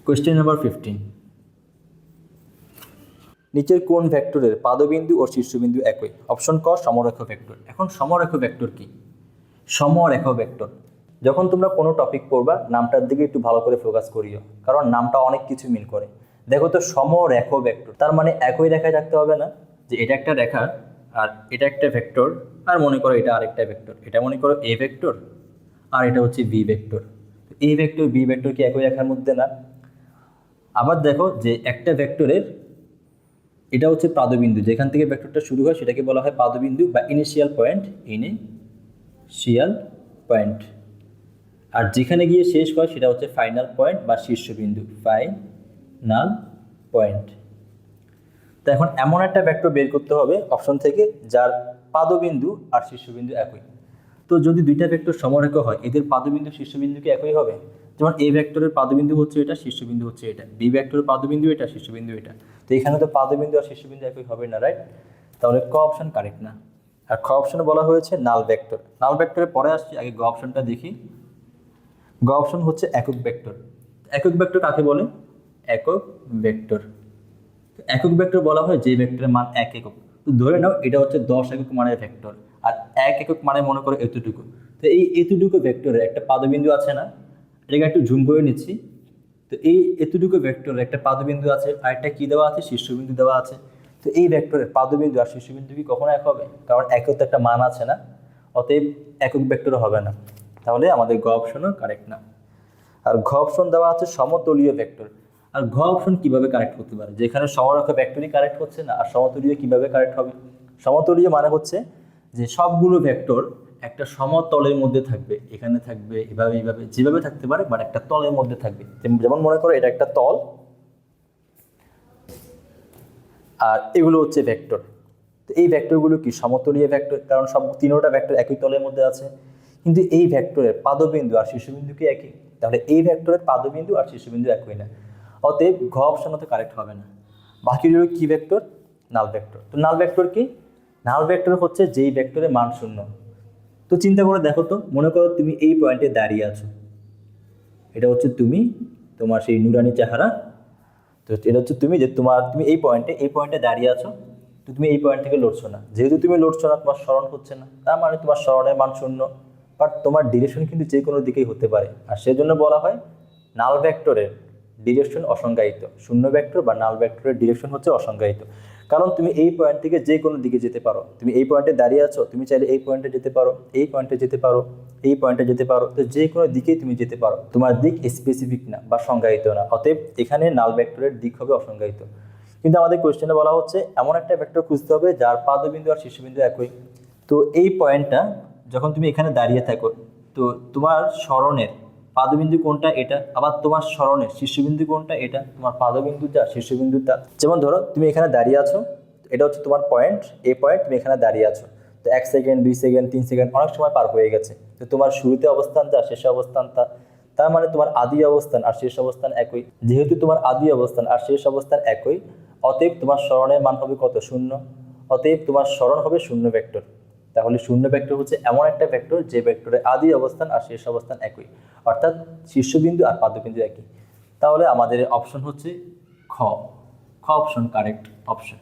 Question number 15, নিচের কোন ভেক্টরের পাদবিন্দু ও শীর্ষবিন্দু একই? অপশন ক সমরেখ ভেক্টর। এখন সমরেখ ভেক্টর কি? সমরেখ ভেক্টর, যখন তোমরা কোনো টপিক পড়বা নামটার দিকে একটু ভালো করে ফোকাস করিও, কারণ নামটা অনেক কিছু মিন করে। দেখো তো সমরেখ ভেক্টর, তার মানে একই রেখায় থাকতে হবে না, যে এটা একটা রেখা আর এটা একটা ভেক্টর, আর মনে করো এটা আরেকটা ভেক্টর, এটা মনে করো এ ভেক্টর আর এটা হচ্ছে B vector. A vector B vector কি একই রেখার মধ্যে না? আবার দেখো যে একটা ভেক্টরের এটা হচ্ছে পাদবিন্দু, যেখান থেকে ভেক্টরটা শুরু হয় সেটাকে বলা হয় পাদবিন্দু বা ইনিশিয়াল পয়েন্ট, ইনিশিয়াল পয়েন্ট। আর যেখানে গিয়ে শেষ হয় সেটা হচ্ছে ফাইনাল পয়েন্ট বা শীর্ষবিন্দু, ফাইনাল পয়েন্ট। তো এখন এমন একটা ভেক্টর বের করতে হবে অপশন থেকে যার পাদবিন্দু আর শীর্ষবিন্দু একই। তো যদি দুইটা ভেক্টর সমরেখ হয়, এদের পাদবিন্দু শীর্ষবিন্দু কি একই হবে? যেমন এ ভেক্টরের পাদবিন্দু হচ্ছে এটা, শীর্ষবিন্দু হচ্ছে এটা, বি ভেক্টরের পাদবিন্দু এটা, শীর্ষবিন্দু এটা। তো এখানে তো পাদবিন্দু আর শীর্ষবিন্দু একই হবে না, রাইট? তাহলে ক অপশন কারেক্ট না। আর খ অপশনে বলা হয়েছে নাল ভেক্টর। নাল ভেক্টরের পরে আসছি, আগে গ অপশনটা দেখি। গ অপশন হচ্ছে একক ভেক্টর। একক ভেক্টর কাকে বলে? একক ভেক্টর, একক ভেক্টর বলা হয় যে ভেক্টরের মান 1 একক। তো ধরে নাও এটা হচ্ছে 10 একক মানের ভেক্টর, আর 1 একক মানে মনে করো এতটুকু। তো এই এতটুকু ভেক্টরের একটা পাদবিন্দু আছে না? এটাকে একটু জুম করে নিচ্ছি। তো এই এতটুকু ভেক্টরের একটা পাদবিন্দু আছে, আর একটা কি দেওয়া আছে? শীর্ষবিন্দু দেওয়া আছে। তো এই ভেক্টরের পাদবিন্দু আর শীর্ষবিন্দু কি কখনো এক হবে? কারণ একক তো একটা মান আছে না, অতএব একক ভেক্টর হবে না। তাহলে আমাদের গ অপশনও কারেক্ট না। আর ঘ অপশন দেওয়া আছে সমতলীয় ভেক্টর। আর ঘ অপশন কিভাবে কারেক্ট হতে পারে? যেখানে সমরেখ ভেক্টরই কারেক্ট হচ্ছে না, আর সমতলীয় কিভাবে কারেক্ট হবে? সমতলীয় মানে হচ্ছে যে সবগুলো ভেক্টর একটা সমতলের মধ্যে থাকবে, এখানে থাকবে, এভাবে এইভাবে যেভাবে থাকতে পারে, বাট একটা তলের মধ্যে থাকবে। যেমন মনে করো এটা একটা তল, আর এগুলো হচ্ছে ভেক্টর। তো এই ভেক্টরগুলো কি সমতলীয় ভেক্টর, কারণ সব তিনোটা ভেক্টর একই তলের মধ্যে আছে। কিন্তু এই ভেক্টরের পাদবিন্দু আর শীর্ষবিন্দু কি একই? তাহলে এই ভেক্টরের পাদবিন্দু আর শীর্ষবিন্দু একই না, অতএব ঘ অপশন তো কারেক্ট হবে না। বাকি রইল কি ভেক্টর? নাল ভেক্টর। তো নাল ভেক্টর কি? নাল ভেক্টর হচ্ছে যেই ভেক্টরের মান শূন্য। তো চিন্তা করে দেখো তো, মনে করো তুমি এই পয়েন্টে দাঁড়িয়ে আছো, এটা হচ্ছে তুমি, তোমার সেই নুরানি চেহারা। তো এটা হচ্ছে তুমি, যে তুমি এই পয়েন্টে দাঁড়িয়ে আছো। তো তুমি এই পয়েন্ট থেকে লড়ছো না, যেহেতু তুমি লড়ছো না, তোমার স্মরণ হচ্ছে না, তার মানে তোমার স্মরণের মান শূন্য। বাট তোমার ডিরেকশন কিন্তু যে কোনো দিকেই হতে পারে, আর সেজন্য বলা হয় নাল ভেক্টরের ডিরেকশন অসংজ্ঞায়িত। শূন্য ভেক্টর বা নাল ভেক্টরের ডিরেকশন হচ্ছে অসংজ্ঞায়িত, কারণ তুমি এই পয়েন্ট থেকে যে কোনো দিকে যেতে পারো। তুমি এই পয়েন্টে দাঁড়িয়ে আছো, তুমি চাইলে এই পয়েন্টে যেতে পারো, এই পয়েন্টে যেতে পারো, এই পয়েন্টে যেতে পারো। তো যে কোনো দিকেই তুমি যেতে পারো, তোমার দিক স্পেসিফিক না বা সংজ্ঞায়িত না, অতএব এখানে নাল ভেক্টরের দিক হবে অসংজ্ঞায়িত। কিন্তু আমাদের কোয়েশ্চেনে বলা হচ্ছে এমন একটা ভেক্টর খুঁজতে হবে যার পাদবিন্দু আর শীর্ষবিন্দু একই। তো এই পয়েন্টটা যখন তুমি এখানে দাঁড়িয়ে থাকো, তো তোমার স্মরণের পাদবিন্দু কোনটা? এটা। আবার তোমার স্মরণের শীর্ষবিন্দু কোনটা? এটা। তোমার পাদবিন্দুটা, শীর্ষবিন্দুটা। যেমন ধরো তুমি এখানে দাঁড়িয়ে আছো, এটা হচ্ছে তোমার পয়েন্ট, এই পয়েন্ট, তুমি এখানে দাঁড়িয়ে আছো। তো 1 সেকেন্ড, 2 সেকেন্ড, 3 সেকেন্ড, অনেক সময় পার হয়ে গেছে। তো তোমার শুরুতে অবস্থানটা, শেষে অবস্থানটা, তার মানে তোমার আদি অবস্থান আর শেষ অবস্থান একই। যেহেতু তোমার আদি অবস্থান আর শেষ অবস্থান একই, অতএব তোমার স্মরণের মান হবে কত? শূন্য। অতএব তোমার স্মরণ হবে শূন্য ভেক্টর। তাহলে শূন্য ভেক্টর হচ্ছে এমন একটা ভেক্টর যে ভেক্টরের আদি অবস্থান আর শেষ অবস্থান একই, অর্থাৎ শীর্ষবিন্দু আর পাদবিন্দু একই। তাহলে আমাদের অপশন হচ্ছে খ। খ অপশন কারেক্ট অপশন।